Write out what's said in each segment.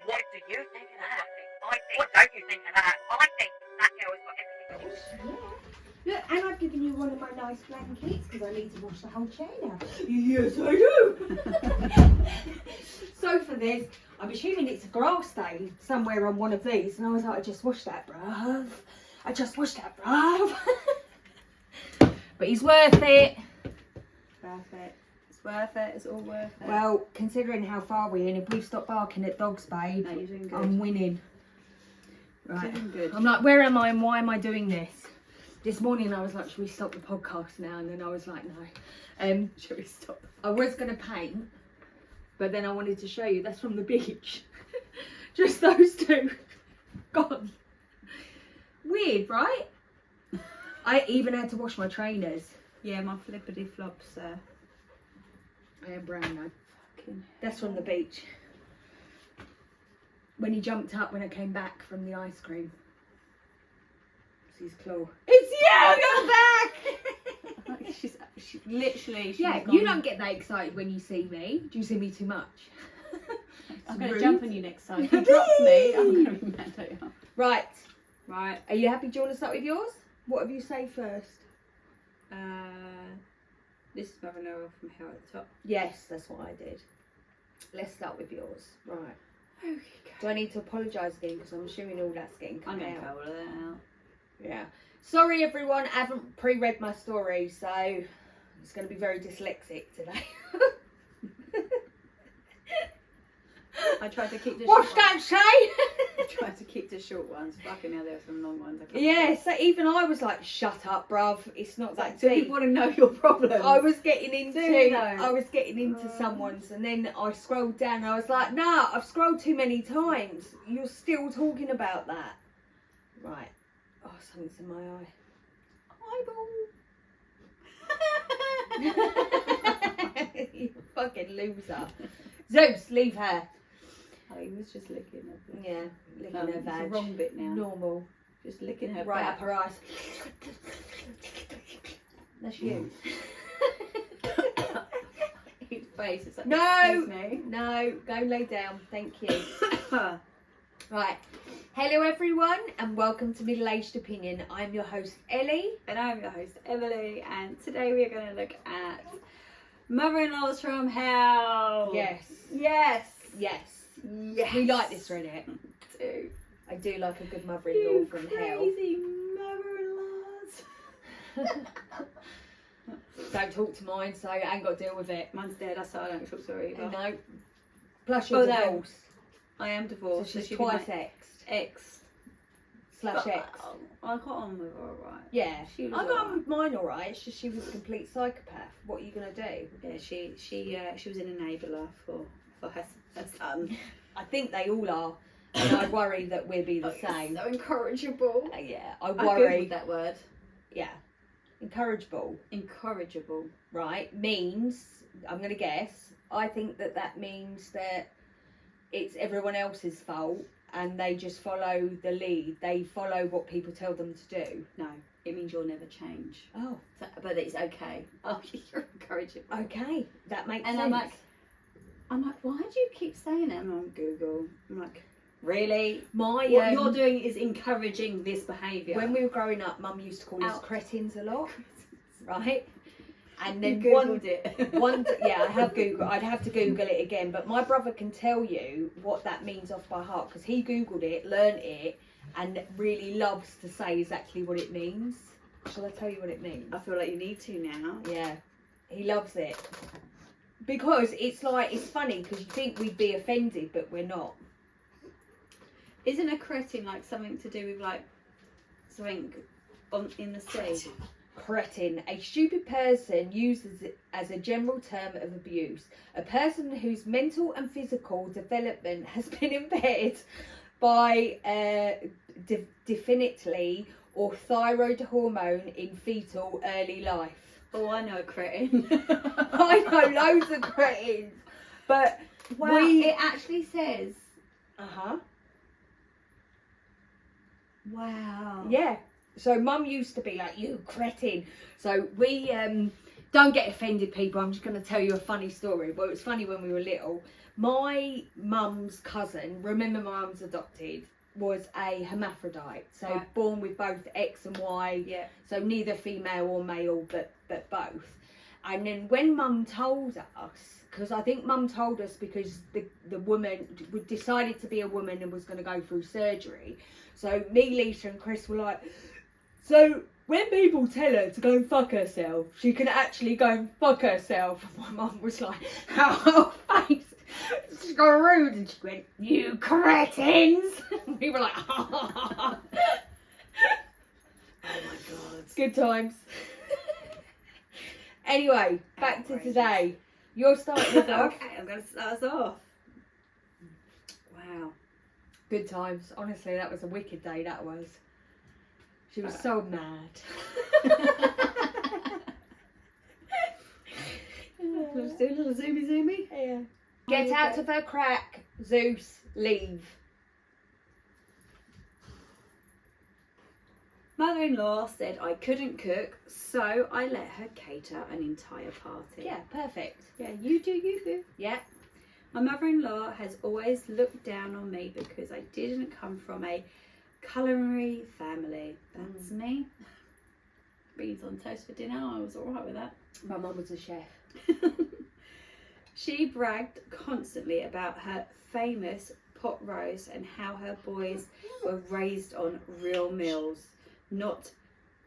What do you think of that? What don't you think of that? I think that girl's got everything. Yeah. Look, and I've given you one of my nice blankets because I need to wash the whole chair now. Yes, I do. So for this, I'm assuming it's a grass stain somewhere on one of these, and I was like, I just washed that, bruv. I just washed that, bruv. But he's worth it. Worth it. It's worth it. It's all worth it. Well, considering how far we're in, if we've stopped barking at dogs, babe, no, you're doing good. I'm winning. Right. You're doing good. I'm like, where am I and why am I doing this? This morning I was like, should we stop the podcast now? And then I was like, no. Should we stop? I was going to paint, but then I wanted to show you. That's from the beach. Just those two. Gone. Weird, right? I even had to wash my trainers. Yeah, my flippity flops. I am brown though. Fucking. That's from the beach. When he jumped up when I came back from the ice cream. It's his claw. It's you! You're back! She literally. Yeah, gone. you don't get that excited when you see me. Do you see me too much? I'm going to rude. jump on you next time. If you drop me, I'm going to be mad at you. Right. Right. Are you happy? Do you want to start with yours? What have you say first? This is Mother Noah from Hell at the Top. Yes, that's what I did. Let's start with yours. Right. Okay. Do I need to apologise again? Because I'm assuming all that's getting I'm cut going to out. cut all of that out. Yeah. Sorry everyone, I haven't pre-read my story, so it's going to be very dyslexic today. I tried to keep the What's short that ones. say? I tried to keep the short ones. Fucking hell, there are some long ones. I can't Yeah, remember. so even I was like, shut up, bruv. It's not that Do deep. people want to know your problems? I was getting into Do they? someone's, and then I scrolled down and I was like, nah, I've scrolled too many times. You're still talking about that. Right. Oh, something's in my eye. You fucking loser. Zeus, leave her. Oh, he was just licking her. Yeah, licking No, her it's the vag. wrong bit now. Normal. Just licking her Right back. up her eyes. That's you. His face. It's like, No! excuse me. No, go lay down. Thank you. Right. Hello everyone and welcome to Middle Aged Opinion. I'm your host Ellie. And I'm your host Emily, and today we are going to look at Mother-in-laws from Hell. Yes. Yes. Yes. Yes. We like this Reddit. Too. I do like a good mother-in-law You from hell. crazy mother-in-laws. Don't talk to mine, so I ain't got to deal with it. Mine's dead. I saw. I don't talk to her either. No. Plus you're Oh, no. divorced. I am So divorced. she's she'll be twice my exed. ex. Slash But, ex. I got on with her alright. Yeah. She was I got on alright. with mine alright. It's just she was a complete psychopath. What are you going to do? Yeah, she was an enabler for her son. I think they all are. And I worry that we'll be the same. So incorrigible. Yeah, I I worry. googled that word. Yeah. Incorrigible, Incorrigible. right, means, I'm going to guess, I think that means that it's everyone else's fault and they just follow the lead. They follow what people tell them to do. No, it means you'll never change. Oh, So, but it's okay. Oh, you're incorrigible. okay. That makes And sense. I'm like, why do you keep saying it? I'm on Google. I'm like, really? My, What you're doing is encouraging this behaviour. when we were growing up, Mum used to call us Out. cretins a lot, right? And you then Googled it. yeah, I have Googled. I'd have to Google it again, but my brother can tell you what that means off by heart because he Googled it, learnt it, and really loves to say exactly what it means. Shall I tell you what it means? I feel like you need to now. Yeah, he loves it because it's like it's funny because you think we'd be offended, but we're not. Isn't a cretin like something to do with like something in the sea? Cretin, a stupid person used as a general term of abuse. A person whose mental and physical development has been impaired by definitely or thyroid hormone in fetal early life. Oh, I know a cretin. I know loads of cretins, but Wow, it actually says. uh-huh. Wow. Yeah. So Mum used to be like, you cretin. So we don't get offended, people. I'm just going to tell you a funny story. Well, it was funny when we were little, My mum's cousin, remember my mum's adopted, was a hermaphrodite, so Right. born with both X and Y, Yeah. so neither female or male, but both. And then when mum told us, because I think mum told us because the woman decided to be a woman and was going to go through surgery, so me, Lisa and Chris were like, so when people tell her to go and fuck herself, she can actually go and fuck herself. And my mum was like, oh, face screwed. And she went, you cretins. And we were like, oh Oh my god. good times. Anyway, back to Outrageous. today. You're starting us off. Okay, I'm going to start us off. Wow. Good times. Honestly, that was a wicked day, that was. She was so mad. Let's do a little zoomy. Yeah. Get out of her crack, Zeus. Leave. Mother-in-law said I couldn't cook, so I let her cater an entire party. Yeah, perfect. Yeah, you do, you do. Yeah. My mother-in-law has always looked down on me because I didn't come from a culinary family. That's me. Beans on toast for dinner, I was alright with that. My mum was a chef. She bragged constantly about her famous pot roast and how her boys were raised on real meals, not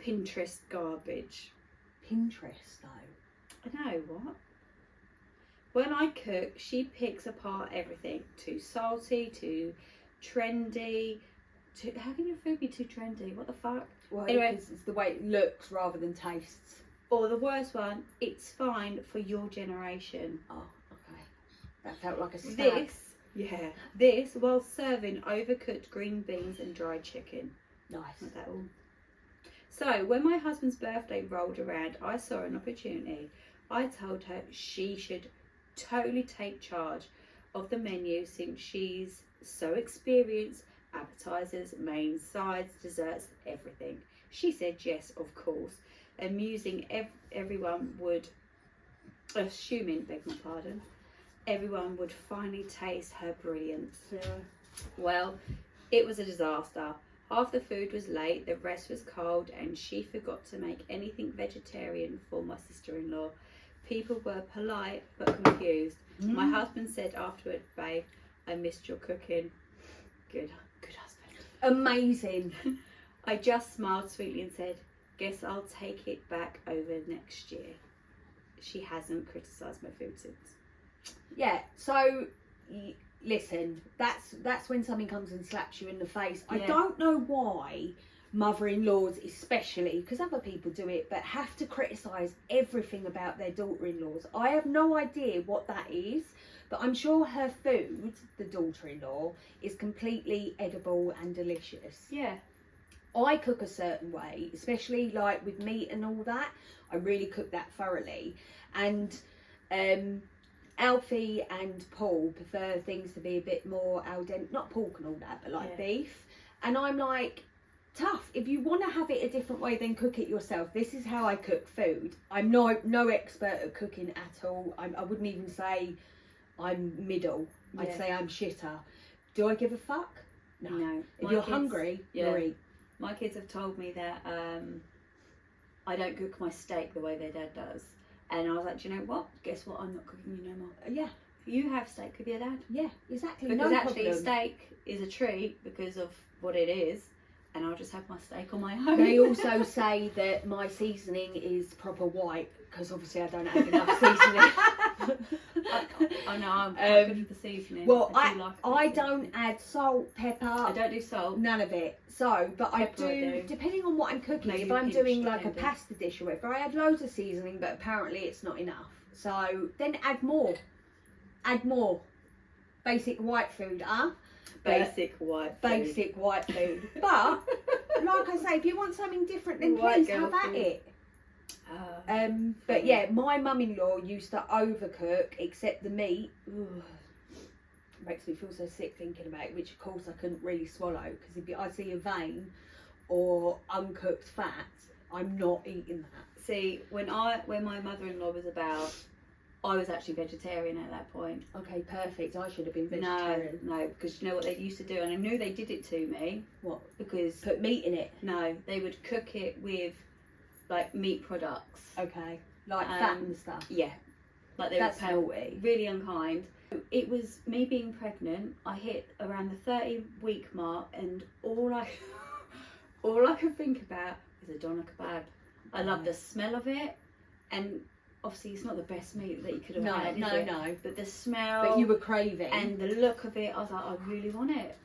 Pinterest garbage. Pinterest, though. I know, what? When I cook, she picks apart everything. Too salty, too trendy. How can your food be too trendy? What the fuck? Well, Anyway. because it's the way it looks rather than tastes. Or the worst one, it's fine for your generation. Oh, okay. That felt like a stab. This while serving overcooked green beans and dried chicken. Nice. Like that all. So when my husband's birthday rolled around, I saw an opportunity. I told her she should totally take charge of the menu since she's so experienced. Appetizers, main, sides, desserts, everything. She said yes, of course. Amusing everyone would, assuming, beg my pardon, everyone would finally taste her brilliance. Yeah. Well, it was a disaster. Half the food was late, the rest was cold, and she forgot to make anything vegetarian for my sister-in-law. People were polite but confused. My husband said afterward, babe, I missed your cooking. Good husband. Amazing. I just smiled sweetly and said, guess I'll take it back over next year. She hasn't criticised my food since. Yeah, so listen, that's when something comes and slaps you in the face. I Yeah. don't know why mother-in-laws especially, because other people do it, but have to criticise everything about their daughter-in-laws. I have no idea what that is, but I'm sure her food, the daughter-in-law, is completely edible and delicious. Yeah. I cook a certain way, especially like with meat and all that. I really cook that thoroughly. And Alfie and Paul prefer things to be a bit more al dente, not pork and all that, but like beef. And I'm like, tough. If you want to have it a different way, then cook it yourself. This is how I cook food. I'm no expert at cooking at all. I wouldn't even say I'm middle. I'd Yeah. say I'm shitter. Do I give a fuck? No. If My you're kids- hungry, yeah. you'll eat. My kids have told me that I don't cook my steak the way their dad does. And I was like, do you know what? Guess what? I'm not cooking you no more. Yeah, You have steak with your dad. yeah, exactly. Because no actually problem. steak is a treat because of what it is. And I'll just have my steak on my own. They also say that my seasoning is proper white because obviously I don't have enough seasoning. I know, I'm quite good with the seasoning. Well, do like I the don't seasoning. add salt, pepper, I don't do salt. none of it. So, but Pepper I I do. depending on what I'm cooking. Maybe if I'm pinch doing like a depending. pasta dish or whatever, I add loads of seasoning, but apparently it's not enough. So then add more. Add more. Basic white food, Basic white food. Basic white food. But like I say, if you want something different, then White please girl have at food. it. Ah. But yeah, my mum-in-law used to overcook, except the meat. Ugh, makes me feel so sick thinking about it, which of course I couldn't really swallow, because if I see a vein or uncooked fat, I'm not eating that. See, when my mother-in-law was about I was actually vegetarian at that point. Okay, perfect. I should have been vegetarian. No, because you know what they used to do, and I knew they did it to me. What? Because Put meat in it. no, they would cook it with like meat products. Okay. Like fat and stuff. Yeah, like they That's would naughty. really unkind. It was me being pregnant. I hit around the 30-week mark, and all I could think about was a doner kebab. I love the smell of it, and obviously it's not the best meat that you could have had. No. But the smell. But you were craving. And the look of it, I was like, I really want it.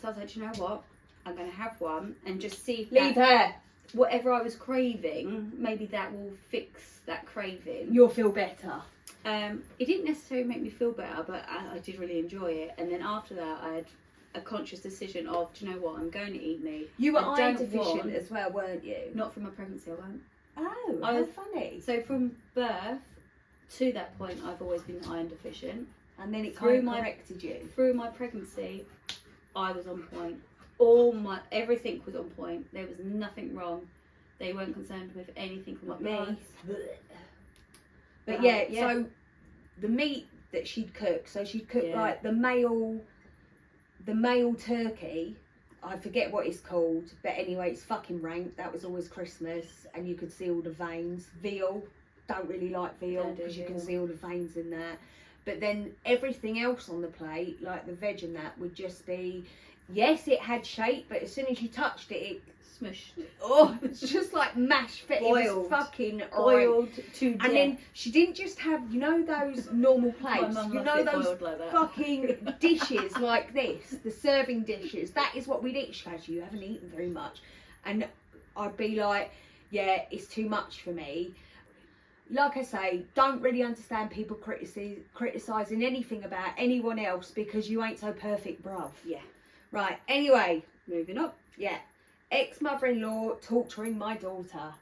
So I was like, you know what? I'm going to have one and just see if Leave her. whatever I was craving, maybe that will fix that craving. You'll feel better. It didn't necessarily make me feel better, but I did really enjoy it. And then after that, I had a conscious decision of, do you know what? I'm going to eat meat. You were I iron don't deficient want- as well, weren't you? Not from a pregnancy, I won't. Oh, I how was- funny. So from birth to that point, I've always been iron deficient. And then it through kind of my- corrected you. Through my pregnancy, I was on point. Everything was on point. There was nothing wrong. They weren't concerned with anything from Not my me. bloods. But Yeah. so the meat that she'd cook, so she'd cook Yeah. like the male turkey. I forget what it's called, but anyway, it's fucking rank. That was always Christmas, and you could see all the veins. Veal, don't really like veal Don't do because you can veal. see all the veins in that. But then everything else on the plate, like the veg and that, would just be, yes, it had shape, but as soon as you touched it, Smushed. it's just like mashed. It was Boiled. fucking Boiled to death. And then she didn't just have, you know, those normal My plates. mum You loves know it those boiled like that. fucking dishes like this, the serving dishes. That is what we'd eat. She goes, you haven't eaten very much. And I'd be like, yeah, it's too much for me. Like I say, don't really understand people criticising anything about anyone else because you ain't so perfect, bruv. Yeah. Right, anyway, Moving up. yeah. Ex-mother-in-law torturing my daughter.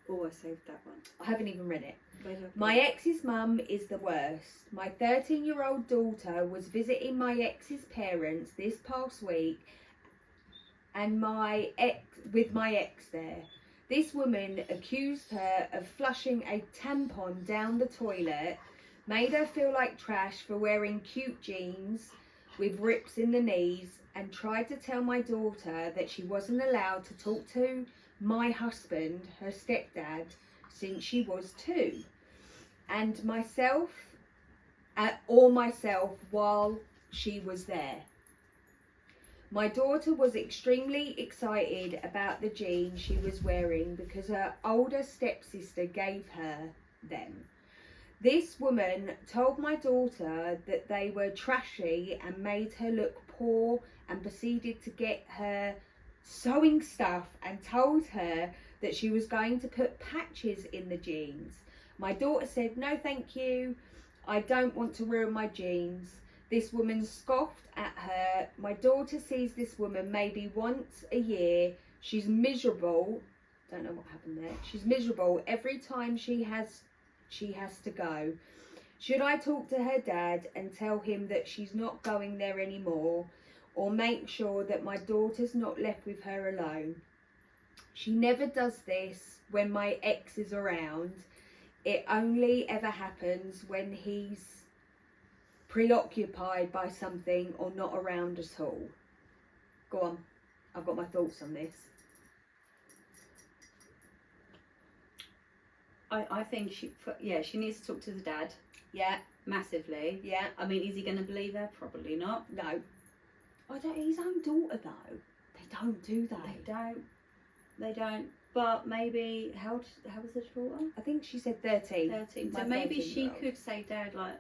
Oh, I saved that one. I haven't even read it. Where did I put My it? ex's mum is the worst. My 13-year-old daughter was visiting my ex's parents this past week and with my ex there. This woman accused her of flushing a tampon down the toilet, made her feel like trash for wearing cute jeans with rips in the knees, and tried to tell my daughter that she wasn't allowed to talk to my husband, her stepdad, since she was 2. And myself while she was there. My daughter was extremely excited about the jeans she was wearing because her older stepsister gave her them. This woman told my daughter that they were trashy and made her look poor, and proceeded to get her sewing stuff and told her that she was going to put patches in the jeans. My daughter said, no thank you, I don't want to ruin my jeans. This woman scoffed at her. My daughter sees this woman maybe once a year. She's miserable. Don't know what happened there. She's miserable every time she has to go. Should I talk to her dad and tell him that she's not going there anymore, or make sure that my daughter's not left with her alone? She never does this when my ex is around. It only ever happens when he's preoccupied by something or not around at all. Go on, I've got my thoughts on this. I think she needs to talk to the dad Yeah, massively. yeah, I mean, is he going to believe her? Probably not. no. I don't. His own daughter though. They don't do that. They don't. But maybe how was the daughter? I think she said 13. 13. My So maybe she 13-year-old. could say, Dad, like,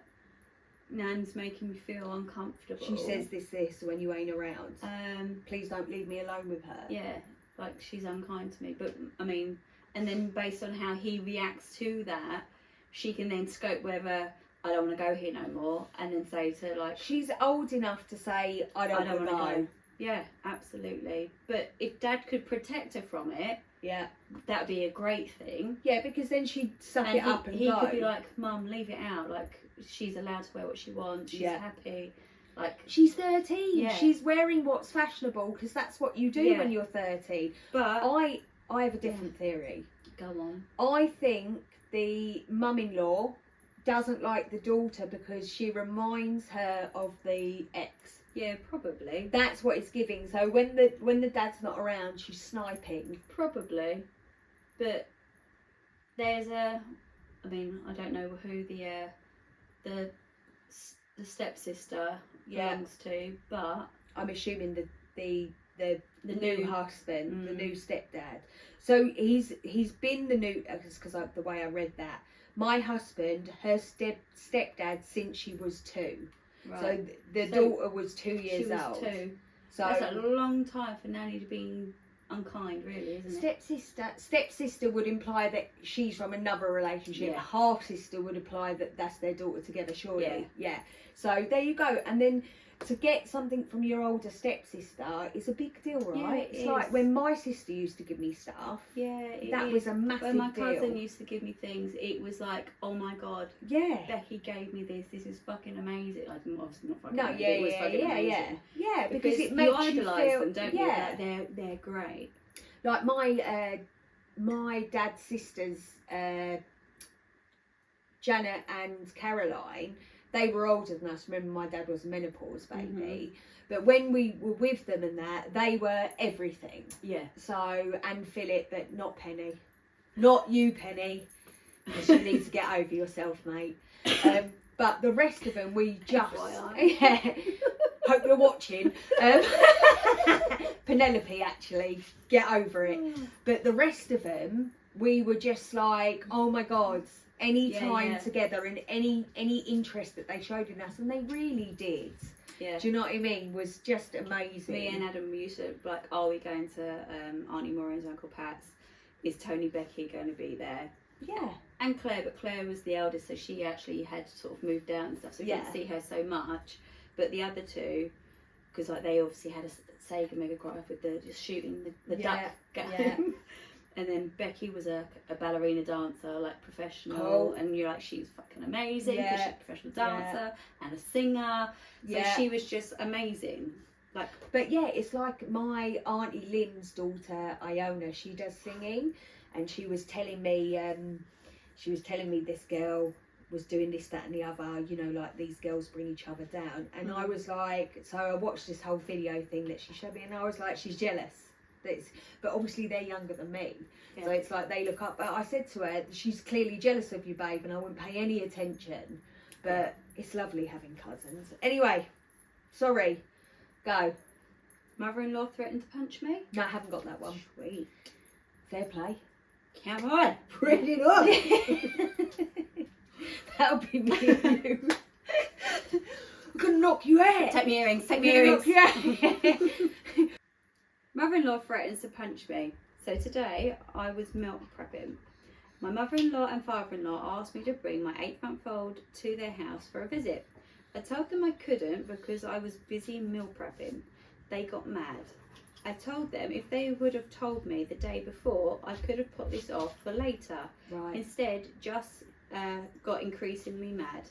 Nan's making me feel uncomfortable. She says this when you ain't around. Um. Please don't leave me alone with her. Yeah. Like, she's unkind to me. But I mean, and then based on how he reacts to that, she can then scope whether I don't want to go here no more, and then say to like, She's old enough to say, I don't want to wanna go. Yeah, absolutely. But if Dad could protect her from it, Yeah. that'd be a great thing. Yeah, because then she'd suck And it up and he go. could be like, Mum, leave it out. Like, she's allowed to wear what she wants. She's Yeah. happy. Like, She's 13. Yeah. She's wearing what's fashionable because that's what you do Yeah. when you're 13. but I have a different theory. go on. I think the mum-in-law doesn't like the daughter because she reminds her of the ex. Yeah, probably. That's what it's giving. So when the dad's not around, she's sniping. Probably. But there's I don't know who the stepsister belongs to, but I'm assuming the new new husband, the Mm. new stepdad. So he's been the new, because the way I read that, my husband, her stepdad since she was 2. right. So the So daughter was 2 years she was old. 2. So That's a long time for Nanny to be unkind, really, isn't it? stepsister would imply that she's from another relationship. Yeah. Half sister would imply that that's their daughter together, surely. Yeah. Yeah. So there you go. And then to get something from your older stepsister is a big deal, right? Yeah, it it's is. like when my sister used to give me stuff. Yeah, it That is. was a massive When my deal. cousin used to give me things, it was like, oh my god, Yeah. Becky gave me this. This is fucking amazing. Like, obviously not fucking No, amazing. yeah, It was yeah, fucking yeah, yeah, amazing. yeah. Because it you makes you idolise feel, them, don't you? yeah. Like, they're great. Like my dad's sisters, Janet and Caroline, they were older than us. Remember, my dad was a menopause baby. But when we were with them and that, they were everything. Yeah. So, and Philip, but not Penny. Not you, Penny. 'Cause you need to get over yourself, mate. But the rest of them, we just... FYI. Yeah. Hope you're watching. Penelope, actually. Get over it. But the rest of them, we were just like, oh my God, any time together and any interest that they showed in us. And they really did. Yeah. Do you know what I mean? Was just amazing. Me and Adam used to like, are we going to Auntie Maureen's, Uncle Pat's? Is Tony Becky going to be there? Yeah. And Claire, but Claire was the eldest, so she actually had sort of moved out and stuff, so we didn't see her so much. But the other two, because like they obviously had a Sega Mega Drive with the just shooting the duck game. Yeah. And then Becky was a ballerina dancer, like professional, Cool. and you're like, she's fucking amazing because Yeah. she's a professional dancer and a singer. So Yeah. she was just amazing. Like, But yeah, it's like my Auntie Lynn's daughter Iona. She does singing, and she was telling me this girl was doing this, that, and the other. You know, like these girls bring each other down. And I was like, so I watched this whole video thing that she showed me, and I was like, she's jealous. But obviously they're younger than me, so it's like they look up. But I said to her, she's clearly jealous of you, babe, and I wouldn't pay any attention. But it's lovely having cousins. Anyway, sorry. Go. mother-in-law threatened to punch me. No, I haven't got that one. Sweet. Fair play. Come on. Bring it on. That'll be me and you. I'm gonna knock you out. Take me earrings. Take I'm me gonna earrings. knock you out. Mother-in-law threatens to punch me. So today I was milk prepping. My mother-in-law and father-in-law asked me to bring my 8-month-old to their house for a visit. I told them I couldn't because I was busy meal prepping. They got mad. I told them if they would have told me the day before, I could have put this off for later. Right. Instead, just got increasingly mad.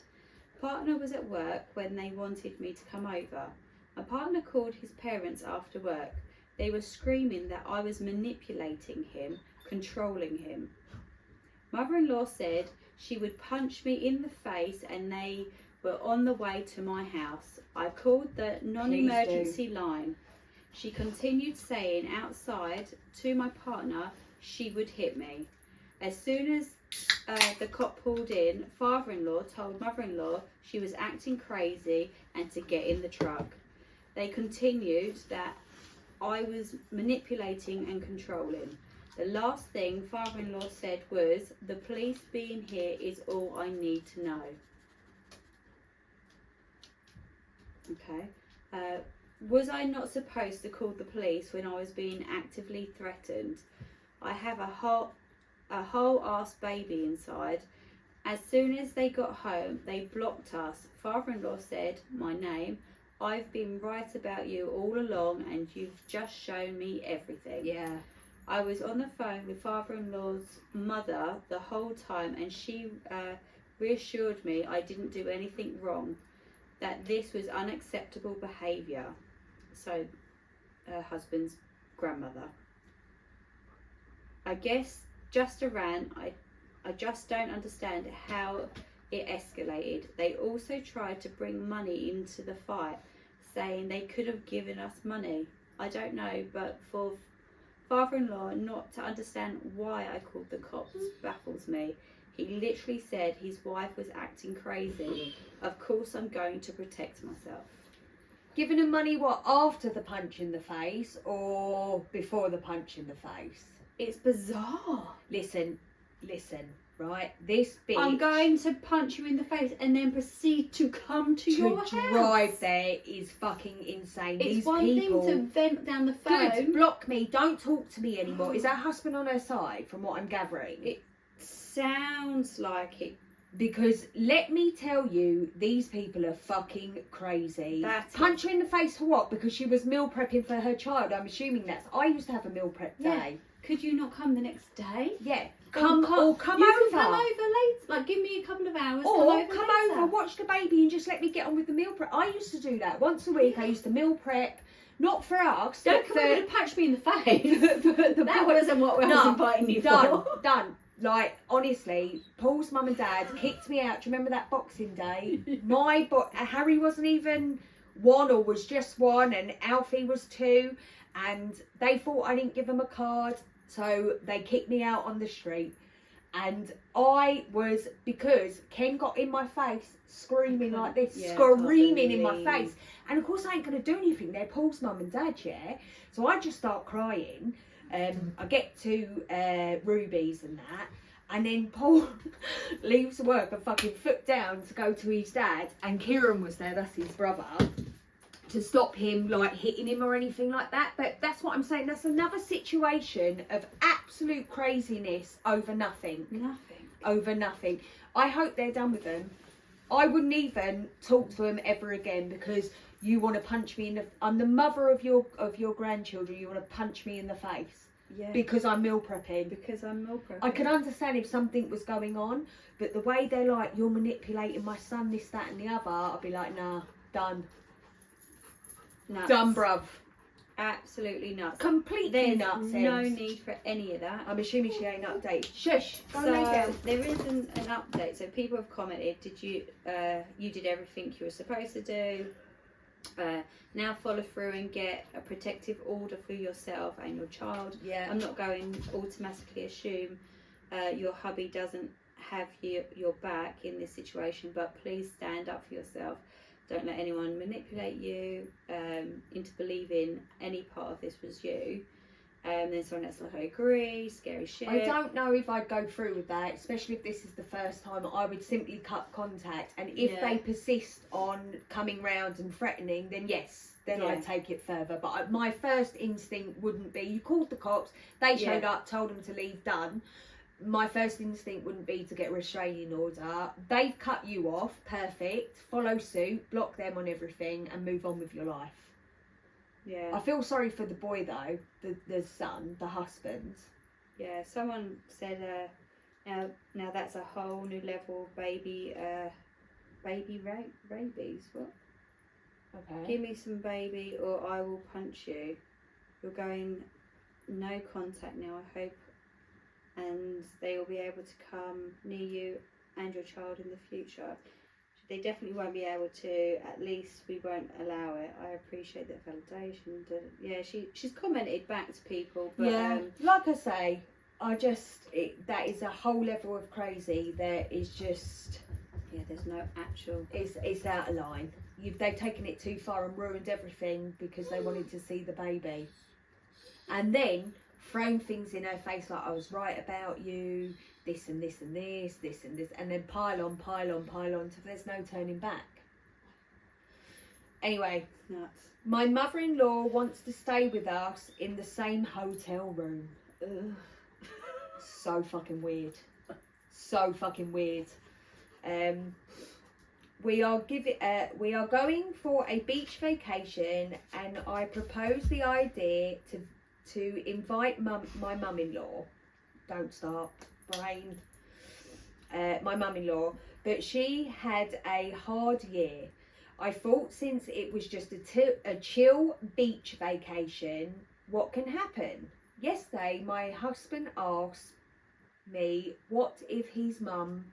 Partner was at work when they wanted me to come over. My partner called his parents after work. They were screaming that I was manipulating him, controlling him. Mother-in-law said she would punch me in the face and they were on the way to my house. I called the non-emergency line. She continued saying outside to my partner she would hit me. As soon as the cop pulled in, father-in-law told mother-in-law she was acting crazy and to get in the truck. They continued that I was manipulating and controlling. The last thing father-in-law said was, the police being here is all I need to know. Okay. Was I not supposed to call the police when I was being actively threatened? I have a whole ass baby inside. As soon as they got home, they blocked us. Father-in-law said my name. I've been right about you all along and you've just shown me everything. Yeah. I was on the phone with father-in-law's mother the whole time and she reassured me I didn't do anything wrong, that this was unacceptable behaviour. So, her husband's grandmother. I guess just a rant. I just don't understand how it escalated. They also tried to bring money into the fight, saying they could have given us money. I don't know, but for father-in-law not to understand why I called the cops baffles me. He literally said his wife was acting crazy. Of course I'm going to protect myself. Giving him money, what, after the punch in the face or before the punch in the face? It's bizarre. Listen, right? This bitch... I'm going to punch you in the face and then proceed to come to your house. To drive there is fucking insane. It's These one people... thing to vent down the phone. Good, block me, don't talk to me anymore. Is her husband on her side, from what I'm gathering? It sounds like it. Because let me tell you, these people are fucking crazy. Punch her in the face for what? Because she was meal prepping for her child. I'm assuming that's... I used to have a meal prep day. Could you not come the next day? Yeah. Come Come you over. can come over later. Like, give me a couple of hours. Or come over, watch the baby and just let me get on with the meal prep. I used to do that. Once a week, I used to meal prep. Not for us. Don't but come over to punch me in the face. That wasn't what I was inviting you for. Done. Like, honestly, Paul's mum and dad kicked me out. Do you remember that Boxing Day? Harry wasn't even 1 or was just 1 and Alfie was 2. And they thought I didn't give them a card. So they kicked me out on the street. And because Ken got in my face, screaming like this, screaming in my face. And of course I ain't going to do anything. They're Paul's mum and dad, yeah? So I just start crying. I get to Ruby's and that. And then Paul leaves work and fucking foot down to go to his dad. And Kieran was there, that's his brother, to stop him like hitting him or anything like that. But that's what I'm saying. That's another situation of absolute craziness over nothing. Over nothing. I hope they're done with them. I wouldn't even talk to them ever again because you want to punch me in the... I'm the mother of your grandchildren. You want to punch me in the face. Yeah. Because I'm meal prepping. I could understand if something was going on, but the way they're like, you're manipulating my son, this, that and the other, I'd be like, nah, done. Nuts. Done, bruv. Absolutely nuts. Completely nuts. No need for any of that. I'm assuming she ain't updated. Shush. So there isn't an update. So people have commented, did you did everything you were supposed to do. Now follow through and get a protective order for yourself and your child. Yeah. I'm not going to automatically assume your hubby doesn't have your back in this situation, but please stand up for yourself. Don't let anyone manipulate you into believing any part of this was you. Then someone else like, I agree, scary shit. I don't know if I'd go through with that, especially if this is the first time. I would simply cut contact, and if they persist on coming round and threatening, then yes, then I'd take it further. But my first instinct wouldn't be, you called the cops, they showed up, told them to leave, done. My first instinct wouldn't be to get a restraining order. They've cut you off, perfect. Follow suit, block them on everything, and move on with your life. Yeah. I feel sorry for the boy though, the son, the husband. Yeah. Someone said, now that's a whole new level of baby rabies. What? Okay. Give me some baby, or I will punch you. You're going no contact now. I hope. And they will be able to come near you and your child in the future. They definitely won't be able to. At least we won't allow it. I appreciate that validation. Yeah, she's commented back to people. But, like I say, that is a whole level of crazy. There is just... Yeah, there's no actual... It's out of line. They've taken it too far and ruined everything because they wanted to see the baby. And then... frame things in her face like I was right about you, this and this and this, this and this, and then pile on till there's no turning back. Anyway, nuts. My mother-in-law wants to stay with us in the same hotel room. Ugh. So fucking weird. So fucking weird. We are going for a beach vacation, and I proposed the idea to invite my mum-in-law. Don't start, brain. My mum-in-law, but she had a hard year. I thought since it was just a chill beach vacation, what can happen? Yesterday, my husband asked me what if his mum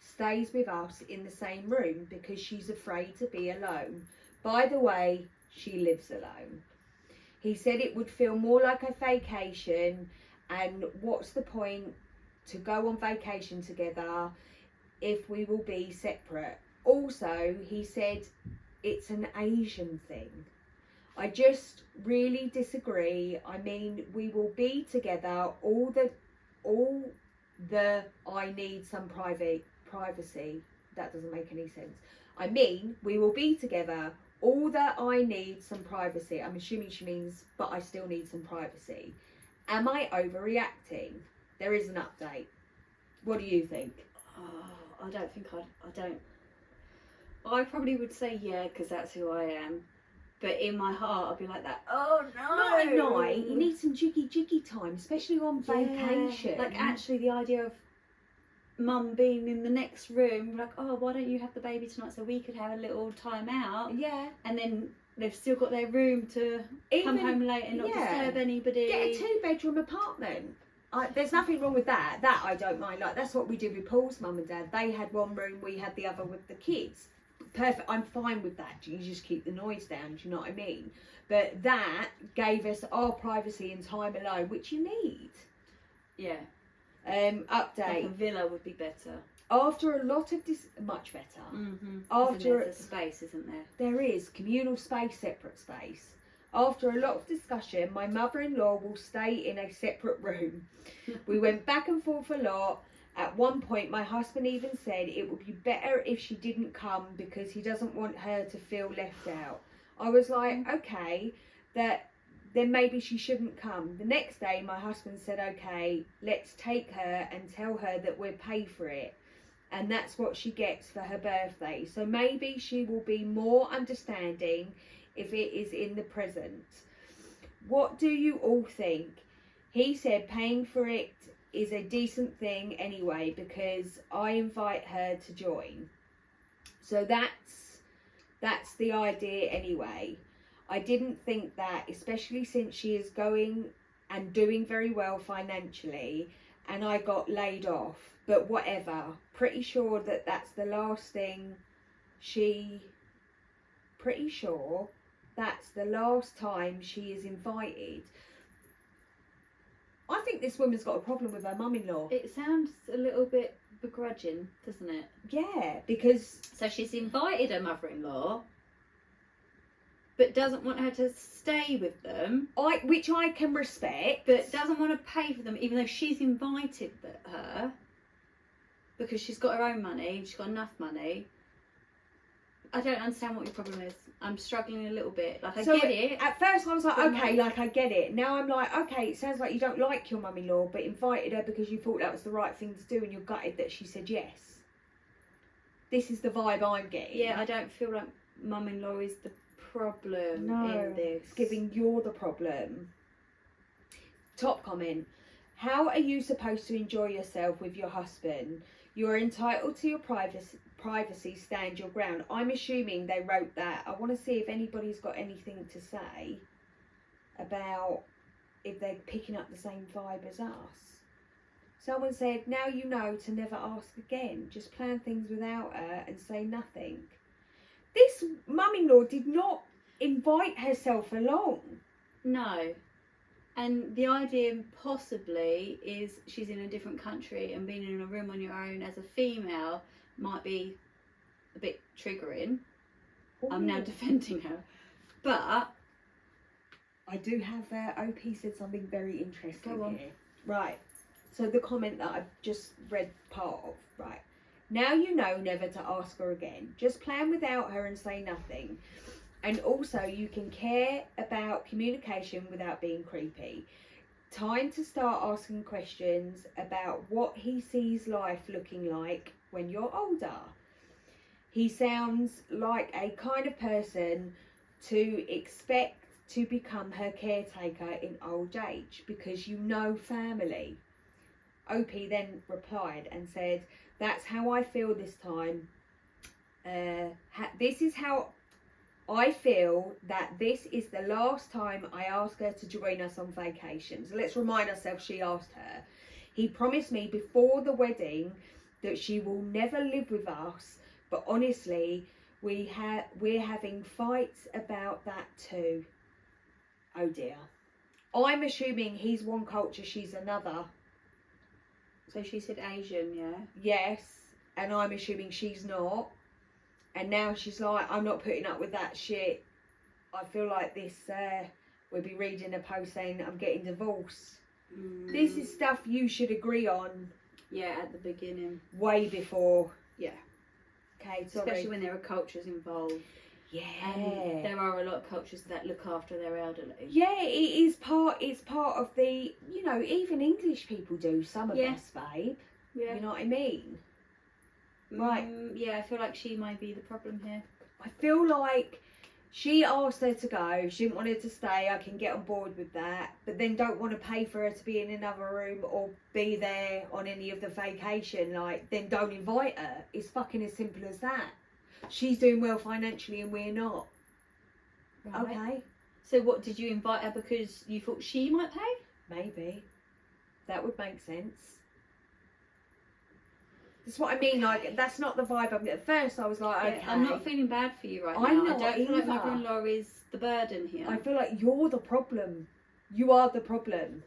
stays with us in the same room because she's afraid to be alone. By the way, she lives alone. He said it would feel more like a vacation, and what's the point to go on vacation together if we will be separate. Also, he said it's an Asian thing. I just really disagree. I mean, we will be together all the I need some privacy. That doesn't make any sense. I mean, we will be together all that I need some privacy. I'm assuming she means, but I still need some privacy. Am I overreacting? There is an update. What do you think? Oh, I don't think I don't. I probably would say yeah, because that's who I am. But in my heart, I'd be like that. Oh no! Not at night. You need some jiggy time, especially on vacation. Like actually, the idea of mum being in the next room, like, oh, why don't you have the baby tonight so we could have a little time out? Yeah. And then they've still got their room to come home late and not disturb anybody. Get a 2-bedroom apartment. There's nothing wrong with that. That I don't mind. Like, that's what we did with Paul's mum and dad. They had one room, we had the other with the kids. Perfect. I'm fine with that. You just keep the noise down. Do you know what I mean? But that gave us our privacy and time alone, which you need. Yeah. Update. Like a villa would be better. After a lot of much better. Mm-hmm. After There's a space, isn't there? There is communal space, separate space. After a lot of discussion, my mother-in-law will stay in a separate room. We went back and forth a lot. At one point, my husband even said it would be better if she didn't come because he doesn't want her to feel left out. I was like, okay, then maybe she shouldn't come. The next day, my husband said, okay, let's take her and tell her that we'll pay for it. And that's what she gets for her birthday. So maybe she will be more understanding if it is in the present. What do you all think? He said paying for it is a decent thing anyway because I invite her to join. So that's the idea anyway. I didn't think that, especially since she is going and doing very well financially and I got laid off. But whatever, pretty sure that that's the last thing pretty sure that's the last time she is invited. I think this woman's got a problem with her mum-in-law. It sounds a little bit begrudging, doesn't it? Yeah, because... So she's invited her mother-in-law, but doesn't want her to stay with them. Which I can respect. But doesn't want to pay for them, even though she's invited her, because she's got her own money, and she's got enough money. I don't understand what your problem is. I'm struggling a little bit. Like, I get it. At first I was like, okay, like, I get it. Now I'm like, okay, it sounds like you don't like your mum-in-law, but invited her because you thought that was the right thing to do and you're gutted that she said yes. This is the vibe I'm getting. Yeah, I don't feel like mum-in-law is the problem in this. It's giving you're the problem. Top comment. How are you supposed to enjoy yourself with your husband? You're entitled to your privacy, stand your ground. I'm assuming they wrote that. I want to see if anybody's got anything to say about if they're picking up the same vibe as us. Someone said, now you know to never ask again. Just plan things without her and say nothing. This mum-in-law did not invite herself along. No. And the idea possibly is she's in a different country and being in a room on your own as a female might be a bit triggering. Ooh. I'm now defending her. But I do have OP said something very interesting Go on. here. Right. So the comment that I've just read part of, right. Now you know never to ask her again. Just plan without her and say nothing. And also you can care about communication without being creepy. Time to start asking questions about what he sees life looking like when you're older. He sounds like a kind of person to expect to become her caretaker in old age because you know family. OP then replied and said, that's how I feel this time. This is how I feel that this is the last time I ask her to join us on vacation. So let's remind ourselves she asked her. He promised me before the wedding that she will never live with us, but honestly, we're having fights about that too. Oh dear. I'm assuming he's one culture, she's another. So she said Asian, yeah? Yes, and I'm assuming she's not. And now she's like, I'm not putting up with that shit. I feel like this, we'll be reading a post saying I'm getting divorced. This is stuff you should agree on. Yeah, at the beginning. Way before. Yeah. Okay, sorry. Especially when there are cultures involved. Yeah. And there are a lot of cultures that look after their elderly. Yeah, it's part of the, you know, even English people do some of us, babe. Yeah. You know what I mean? Right. Yeah, I feel like she might be the problem here. I feel like she asked her to go. She didn't want her to stay. I can get on board with that. But then don't want to pay for her to be in another room or be there on any of the vacation. Like, then don't invite her. It's fucking as simple as that. She's doing well financially and we're not. Right. Okay. So what, did you invite her because you thought she might pay? Maybe. That would make sense. That's what I mean, like, that's not the vibe. At first I was like, okay. I'm not feeling bad for you right now. I'm not I don't feel like either. mother-in-law is the burden here. I feel like you're the problem. You are the problem.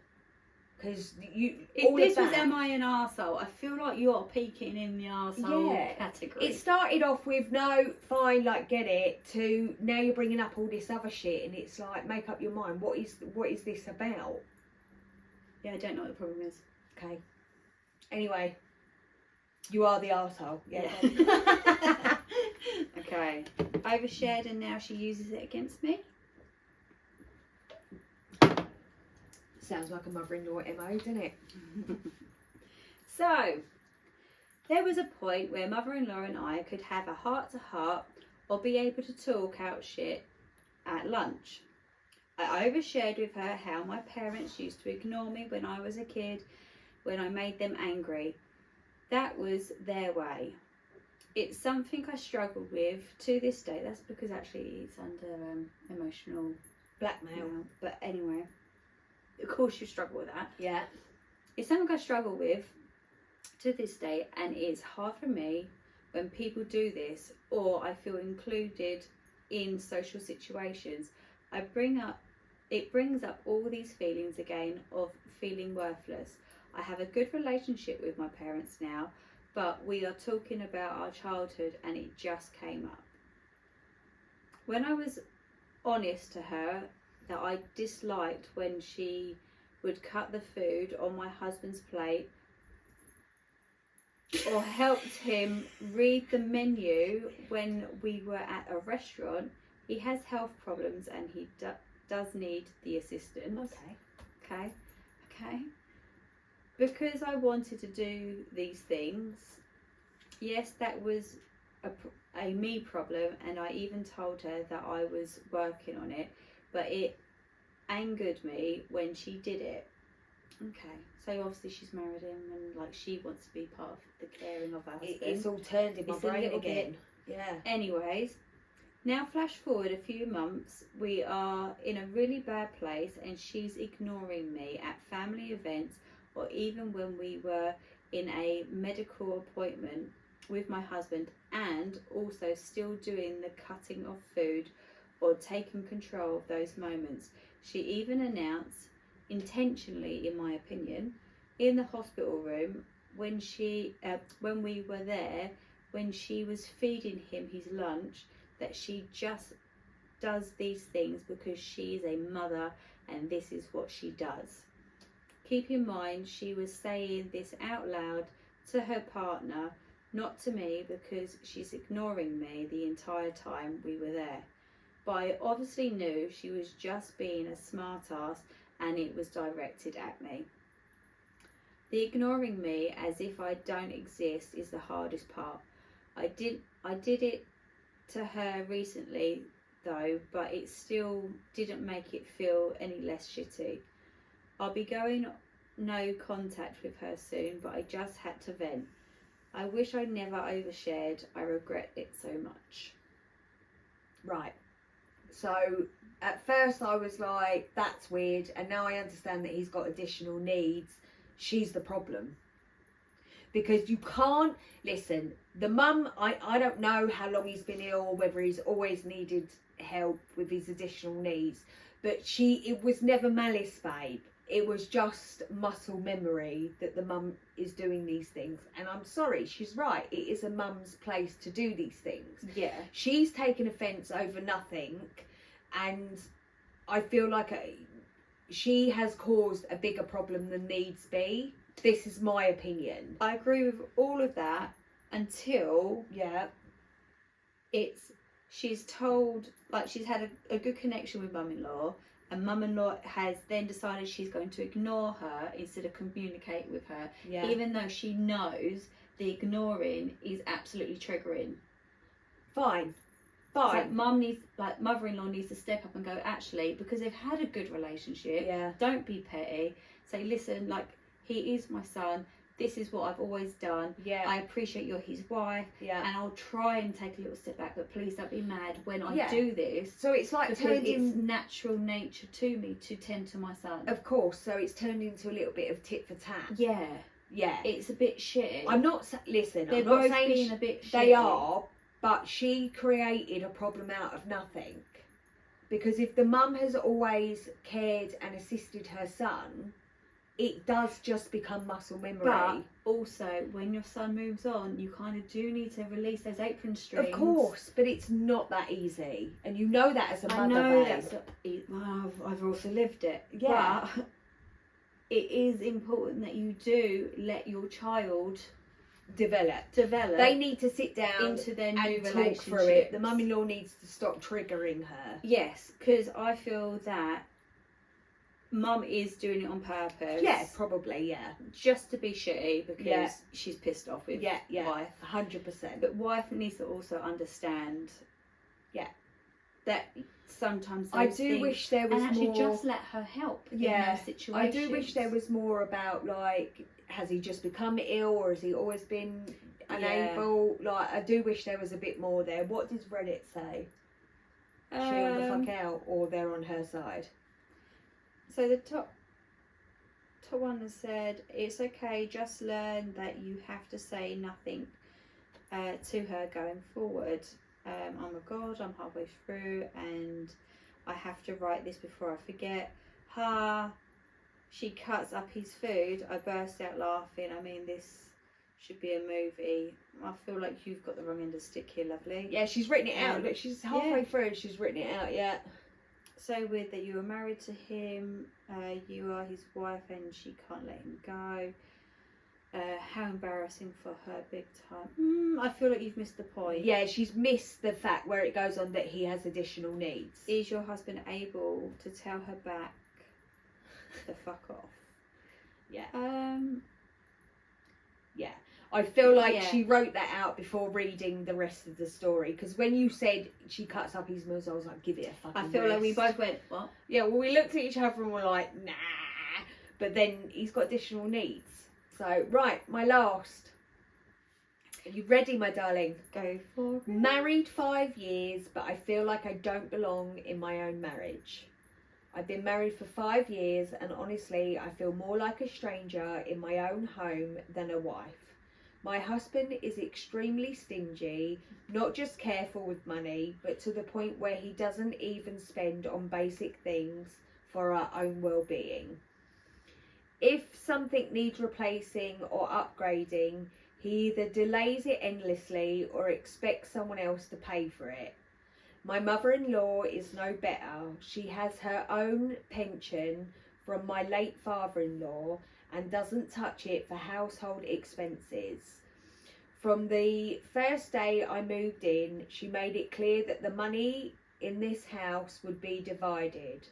Because you... If all this of was that, Am I an arsehole, I feel like you're peaking in the arsehole category. It started off with, no, fine, like, get it, to now you're bringing up all this other shit, and it's like, make up your mind. What is this about? Yeah, I don't know what the problem is. Okay. Anyway, you are the arsehole. Yeah. Okay. Overshared and now she uses it against me. Sounds like a mother-in-law MO, doesn't it? So, there was a point where mother-in-law and I could have a heart-to-heart or be able to talk out shit at lunch. I overshared with her how my parents used to ignore me when I was a kid, when I made them angry. That was their way. It's something I struggle with to this day. That's because actually it's under emotional Blackmail. But anyway, of course you struggle with that. Yeah. It's something I struggle with to this day, and it is hard for me when people do this or I feel included in social situations. It brings up all these feelings again of feeling worthless. I have a good relationship with my parents now, but we are talking about our childhood and it just came up. When I was honest to her that I disliked when she would cut the food on my husband's plate or helped him read the menu when we were at a restaurant, he has health problems and he does need the assistance. Okay. Because I wanted to do these things, yes, that was a me problem, and I even told her that I was working on it, but it angered me when she did it. Okay, so obviously she's married him and like she wants to be part of the caring of her husband. It's all turned in my brain again. Yeah. Anyways, now flash forward a few months, we are in a really bad place and she's ignoring me at family events or even when we were in a medical appointment with my husband, and also still doing the cutting of food or taking control of those moments. She even announced, intentionally in my opinion, in the hospital room when we were there, when she was feeding him his lunch, that she just does these things because she is a mother and this is what she does. Keep in mind, she was saying this out loud to her partner, not to me, because she's ignoring me the entire time we were there. But I obviously knew she was just being a smart-ass and it was directed at me. The ignoring me as if I don't exist is the hardest part. I did it to her recently though, but it still didn't make it feel any less shitty. I'll be going no contact with her soon, but I just had to vent. I wish I never overshared. I regret it so much. Right. So at first I was like, that's weird, and now I understand that he's got additional needs. She's the problem. because you can't listen. The mum, I don't know how long he's been ill, whether he's always needed help with his additional needs, but it was never malice, babe. It was just muscle memory that the mum is doing these things. And I'm sorry, she's right. It is a mum's place to do these things. Yeah. She's taken offence over nothing. And I feel like she has caused a bigger problem than needs be. This is my opinion. I agree with all of that until Yeah. she's told, like, she's had a good connection with mum-in-law, and mum-in-law has then decided she's going to ignore her instead of communicate with her, Yeah. even though she knows the ignoring is absolutely triggering. Fine. It's like mother-in-law needs to step up and go, actually, because they've had a good relationship, Yeah. don't be petty. Say, listen, like, he is my son. This is what I've always done. Yeah. I appreciate you're his wife, Yeah. and I'll try and take a little step back, but please don't be mad when I Yeah. do this. So it's like Because turned it's in, natural nature to me to tend to my son. of course. So it's turned into a little bit of tit for tat. Yeah, Yeah. it's a bit shitty. I'm not listen. They're I'm not both saying being a bit shitty. they are, but she created a problem out of nothing. Because if the mum has always cared and assisted her son, it does just become muscle memory. But also, when your son moves on, you kind of do need to release those apron strings. Of course, but it's not that easy, and you know that as a mother. I know babe. that's well, I've also lived it. Yeah. But it is important that you do let your child develop. develop They need to sit down into their new and talk relationship. through it. The mum-in-law needs to stop triggering her. Yes, because I feel that mum is doing it on purpose. Yeah, probably. Yeah. Just to be shitty because Yeah. she's pissed off with Yeah. Yeah. wife. 100%. But wife needs to also understand. Yeah. That sometimes I those do things, wish there was and actually more. just let her help Yeah, in those situations. I do wish there was more about, like, has he just become ill or has he always been unable? Like, I do wish there was a bit more there. What does Reddit say? Chill the fuck out, or they're on her side? So the top one has said, it's okay, just learn that you have to say nothing to her going forward. Oh my god, I'm halfway through and I have to write this before I forget. She cuts up his food. I burst out laughing. I mean, this should be a movie. I feel like you've got the wrong end of the stick here, lovely. Yeah, she's written it out. Look, she's halfway yeah. through and she's written it out, yeah. So weird that you were married to him, you are his wife and she can't let him go. How embarrassing for her, big time. I feel like you've missed the point. Yeah, she's missed the fact where it goes on that he has additional needs. Is your husband able to tell her back the fuck off? Yeah. Yeah. I feel like Yeah. she wrote that out before reading the rest of the story, because when you said she cuts up his meals, I was like, give it a fucking I feel like we rest. both went, what? Yeah, well, we looked at each other and were like, nah. But then he's got additional needs. So, right, my last. Are you ready, my darling? Go for it. Married 5 years, but I feel like I don't belong in my own marriage. I've been married for 5 years, and honestly, I feel more like a stranger in my own home than a wife. My husband is extremely stingy, not just careful with money, but to the point where he doesn't even spend on basic things for our own well-being. If something needs replacing or upgrading, he either delays it endlessly or expects someone else to pay for it. My mother-in-law is no better. She has her own pension from my late father-in-law and doesn't touch it for household expenses. From the first day I moved in, she made it clear that the money in this house would be divided.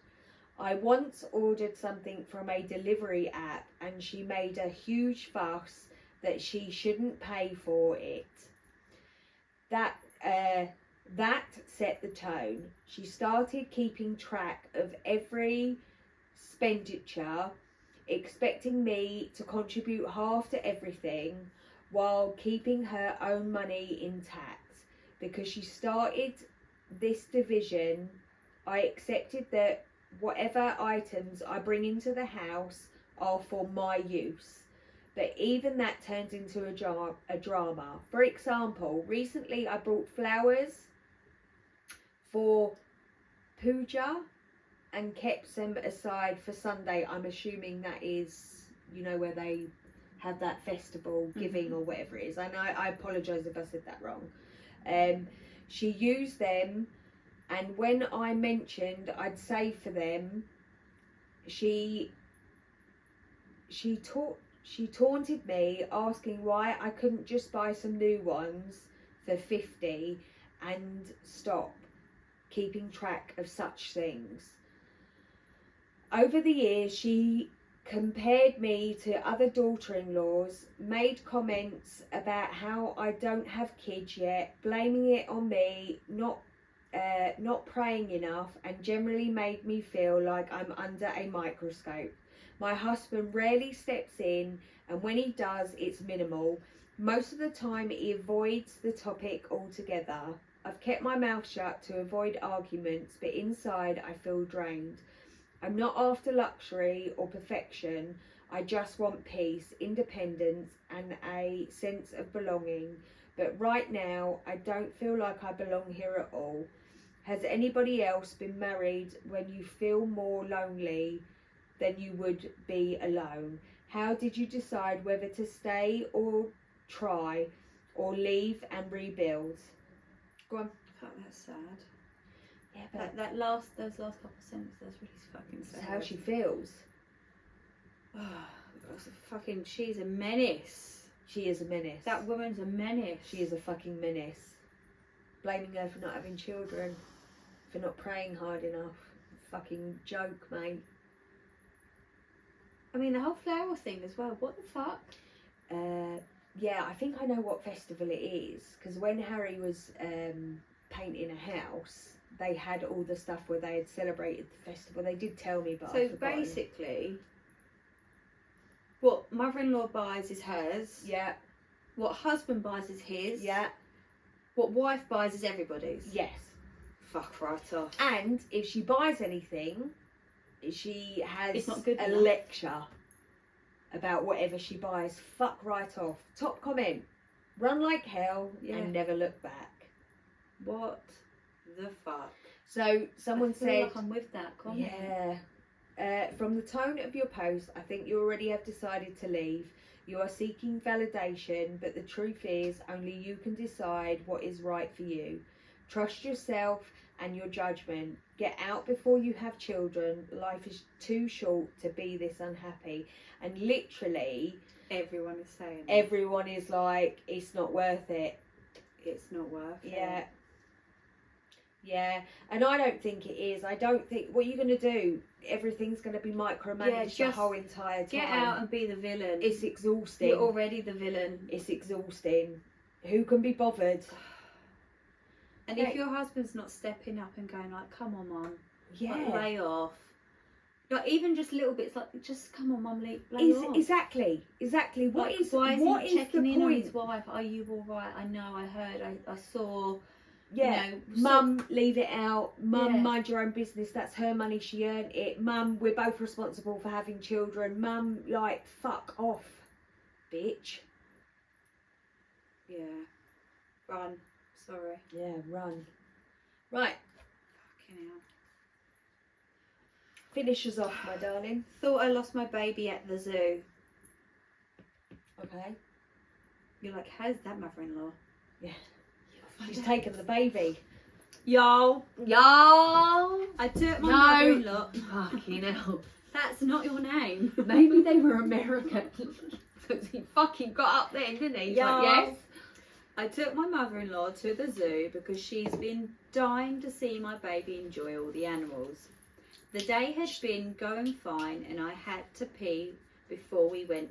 I once ordered something from a delivery app and she made a huge fuss that she shouldn't pay for it. That set the tone. She started keeping track of every expenditure, expecting me to contribute half to everything while keeping her own money intact. Because she started this division, I accepted that whatever items I bring into the house are for my use. but even that turns into a drama. For example, recently I brought flowers for puja and kept them aside for Sunday. I'm assuming that is, you know, where they have that festival giving or whatever it is. I know, I apologise if I said that wrong. She used them, and when I mentioned I'd save for them, she taunted me, asking why I couldn't just buy some new ones for 50 and stop keeping track of such things. Over the years, she compared me to other daughter-in-laws, made comments about how I don't have kids yet, blaming it on me, not praying enough, and generally made me feel like I'm under a microscope. My husband rarely steps in, and when he does, it's minimal. Most of the time, he avoids the topic altogether. I've kept my mouth shut to avoid arguments, but inside I feel drained. I'm not after luxury or perfection. I just want peace, independence, and a sense of belonging. But right now, I don't feel like I belong here at all. Has anybody else been married when you feel more lonely than you would be alone? How did you decide whether to stay or try, or leave and rebuild? Go on. Fuck, that's sad. Yeah, but Those last couple of sentences, that's really fucking that's sad. how she feels. She's a menace. She is a menace. That woman's a menace. She is a fucking menace. Blaming her for not having children, for not praying hard enough. Fucking joke, mate. I mean, the whole flower thing as well. What the fuck? Yeah, I think I know what festival it is, because when Harry was painting a house, they had all the stuff where they had celebrated the festival. They did tell me, but So I've forgotten. basically, what mother-in-law buys is hers. Yeah, What husband buys is his. yeah, What wife buys is everybody's. yes. Fuck right off. And if she buys anything, she has It's not good a enough. lecture about whatever she buys. Fuck right off. Top comment. Run like hell Yeah. and never look back. What the fuck? So someone I feel said, like I'm with that comment. yeah. From the tone of your post, I think you already have decided to leave. You are seeking validation, but the truth is only you can decide what is right for you. Trust yourself and your judgment. Get out before you have children. Life is too short to be this unhappy. And literally, Everyone is saying that. everyone is like, it's not worth it. It's not worth it. Yeah. Yeah, and I don't think it is. I don't think, what are you going to do? Everything's going to be micromanaged Yeah, the just whole entire time. Get out and be the villain. It's exhausting. You're already the villain. It's exhausting. Who can be bothered? And Like- if your husband's not stepping up and going like, come on, mum, Yeah. like, lay off. Like, even just little bits, like, just come on, mum, lay off. Exactly. What Like, is why is what he is the checking in on his point? wife? Are you all right? I know, I heard, I saw. Yeah. You know, Mum, leave it out. Mum, Yeah. mind your own business. That's her money. She earned it. Mum, we're both responsible for having children. Mum, like, fuck off, bitch. Yeah. Run. Sorry. Yeah, run. Right, Fucking hell. finish us off, my darling. Thought I lost my baby at the zoo. Okay. You're like, how's that, mother-in-law? Yeah. She's taken the baby. Y'all. I took my No. mother-in-law. Fucking hell. That's not your name. Maybe they were American. He fucking got up then, didn't he? He's like, Yeah. yes. I took my mother-in-law to the zoo because she's been dying to see my baby enjoy all the animals. The day had been going fine and I had to pee before we left.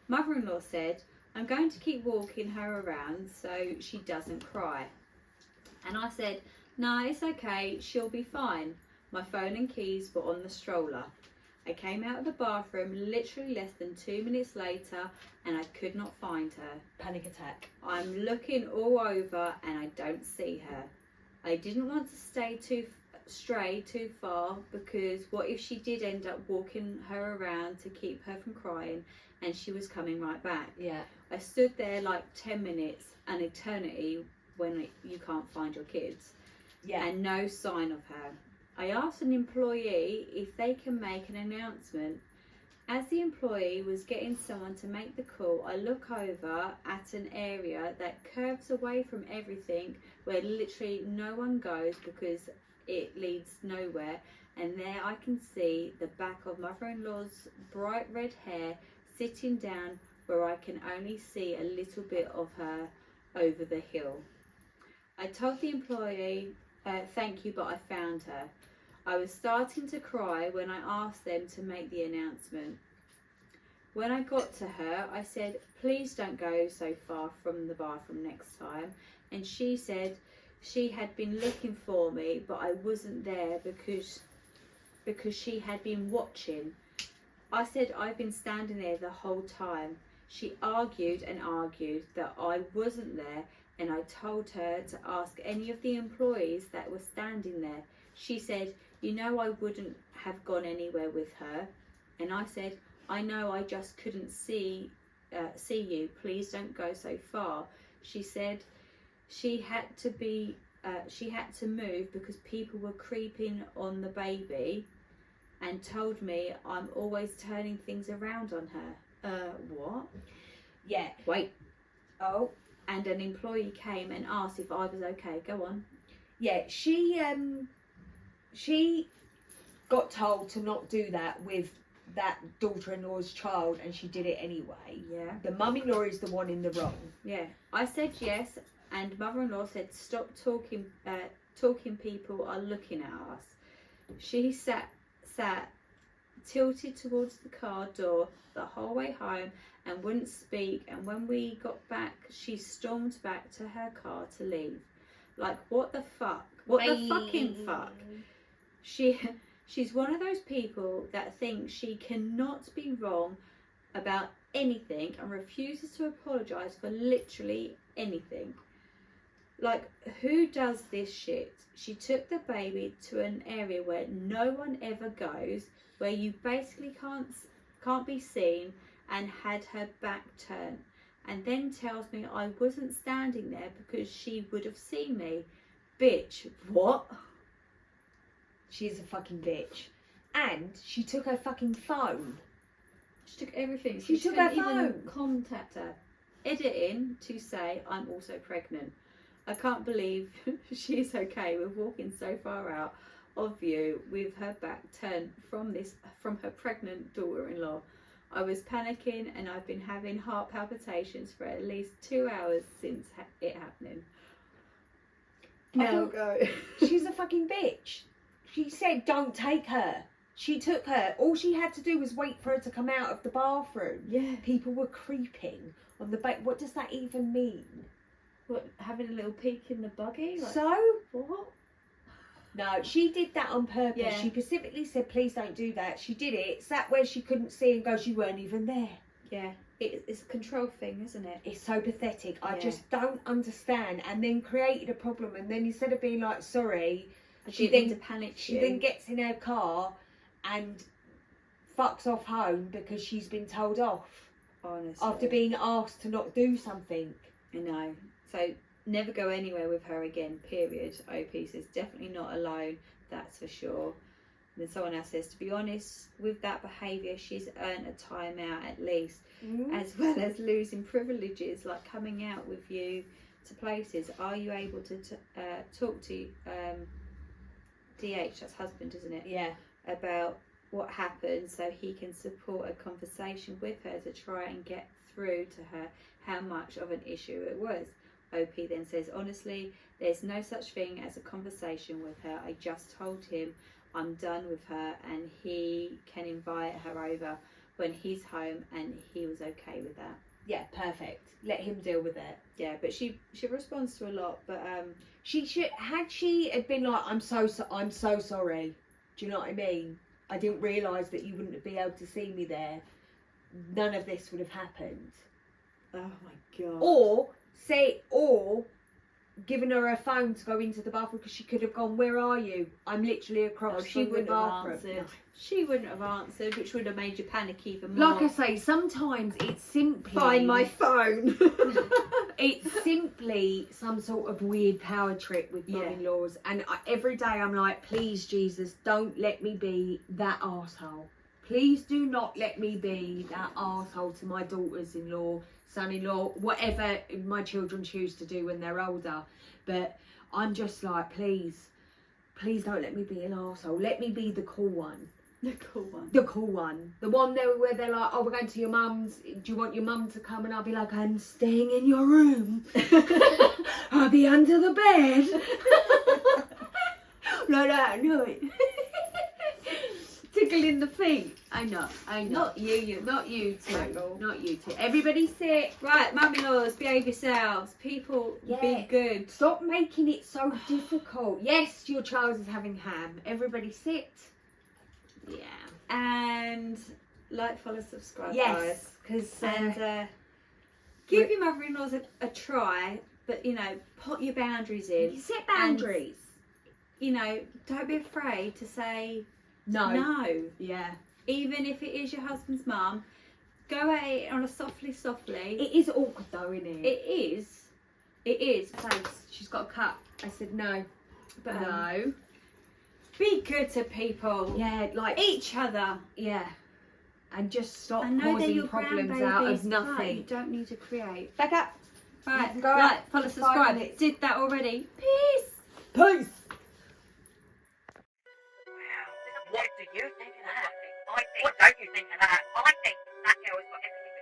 Mother-in-law said, I'm going to keep walking her around so she doesn't cry. And I said, no, it's okay, she'll be fine. My phone and keys were on the stroller. I came out of the bathroom literally less than 2 minutes later and I could not find her. Panic attack. I'm looking all over and I don't see her. I didn't want to stay stray too far, because what if she did end up walking her around to keep her from crying and she was coming right back? Yeah. I stood there like 10 minutes, an eternity, when you can't find your kids, Yeah. and no sign of her. I asked an employee if they can make an announcement. As the employee was getting someone to make the call, I look over at an area that curves away from everything, where literally no one goes because it leads nowhere, and there I can see the back of mother-in-law's bright red hair sitting down, where I can only see a little bit of her over the hill. I told the employee, thank you, but I found her. I was starting to cry when I asked them to make the announcement. When I got to her, I said, please don't go so far from the bathroom next time. And she said she had been looking for me, but I wasn't there because she had been watching. I said I've been standing there the whole time. She argued and argued that I wasn't there, and I told her to ask any of the employees that were standing there. She said, you know, I wouldn't have gone anywhere with her. And I said, I know, I just couldn't see you. Please don't go so far. She said she had to move because people were creeping on the baby, and told me I'm always turning things around on her. What? Yeah. Wait. Oh. And an employee came and asked if I was okay. Go on. Yeah, she got told to not do that with that daughter-in-law's child, and she did it anyway. Yeah. The mum-in-law is the one in the wrong. Yeah. I said yes, and mother-in-law said stop talking. People are looking at us. She sat tilted towards the car door the whole way home and wouldn't speak, and when we got back she stormed back to her car to leave. Like, what the fuck? What the fucking fuck? She's one of those people that thinks she cannot be wrong about anything and refuses to apologise for literally anything. Like, who does this shit? She took the baby to an area where no one ever goes, where you basically can't be seen, and had her back turned, and then tells me I wasn't standing there because she would have seen me. Bitch, what? She's a fucking bitch. And she took her fucking phone. She took everything. She took her couldn't even phone. contact her. Editing to say I'm also pregnant. I can't believe she's okay with walking so far out of view with her back turned from her pregnant daughter-in-law. I was panicking, and I've been having heart palpitations for at least 2 hours since it happening. Now, go. She's a fucking bitch. She said don't take her. She took her. All she had to do was wait for her to come out of the bathroom. Yeah. People were creeping on the back. What does that even mean? What, having a little peek in the buggy? Like, So? what? No, she did that on purpose. Yeah. She specifically said, please don't do that. She did it, sat where she couldn't see and goes, you weren't even there. Yeah. It's a control thing, isn't it? It's so pathetic. I Yeah. just don't understand. And then created a problem. And then instead of being like, sorry, She then- then to panic she you. then gets in her car and fucks off home because she's been told off Honestly. after being asked to not do something. I know. So never go anywhere with her again, period. OP says definitely not alone, that's for sure. And then someone else says, to be honest, with that behaviour, she's earned a timeout at least, as well as losing privileges like coming out with you to places. Are you able to talk to DH, that's husband, isn't it? Yeah. About what happened so he can support a conversation with her to try and get through to her how much of an issue it was. OP then says, honestly, there's no such thing as a conversation with her. I just told him I'm done with her and he can invite her over when he's home, and he was okay with that. Yeah, perfect. Let him deal with it. Yeah, but she responds to a lot, but She should, had she had been like, I'm so sorry. Do you know what I mean? I didn't realise that you wouldn't be able to see me there. None of this would have happened. oh my god. Or given her her phone to go into the bathroom because she could have gone, "Where are you? I'm literally across Oh, she from the wouldn't have bathroom." answered. She wouldn't have answered, which would have made you panic even more. Like I say, sometimes it's simply phone. it's simply some sort of weird power trip with Yeah. mum-in-laws, and every day I'm like, please Jesus, don't let me be that arsehole. Please do not let me be that arsehole to my daughters-in-law, son-in-law, whatever my children choose to do when they're older. But I'm just like, please don't let me be an arsehole. Let me be the cool one. The cool one. The cool one. The one there where they're like, "Oh, we're going to your mum's. Do you want your mum to come?" And I'll be like, "I'm staying in your room. I'll be under the bed." Like that, know it. Tickling the feet. I know. Not you. Not you two. Michael. Not you two. Everybody sit. Right, mum-in-laws, behave yourselves. People, Yeah. be good. Stop making it so difficult. Yes, your child is having ham. Everybody sit. Yeah. And like, follow, subscribe, Yes. guys. Because And give your mother-in-laws a try, but you know, put your boundaries in. you set boundaries. You know, don't be afraid to say No. no. Yeah. Even if it is your husband's mum, go at it on a softly. It is awkward though, isn't it? It is. Face. She's got a cut. I said no. But No. be good to people. Yeah, like Each other. yeah. And just stop I know they're causing your problems out of grandbabies, but you nothing. don't need to create. Back up. Right, Go like, out follow, for 5 subscribe. minutes. Did that already. Peace. Peace. Wow. What do you think of that? What don't you think of that? I think that girl has got everything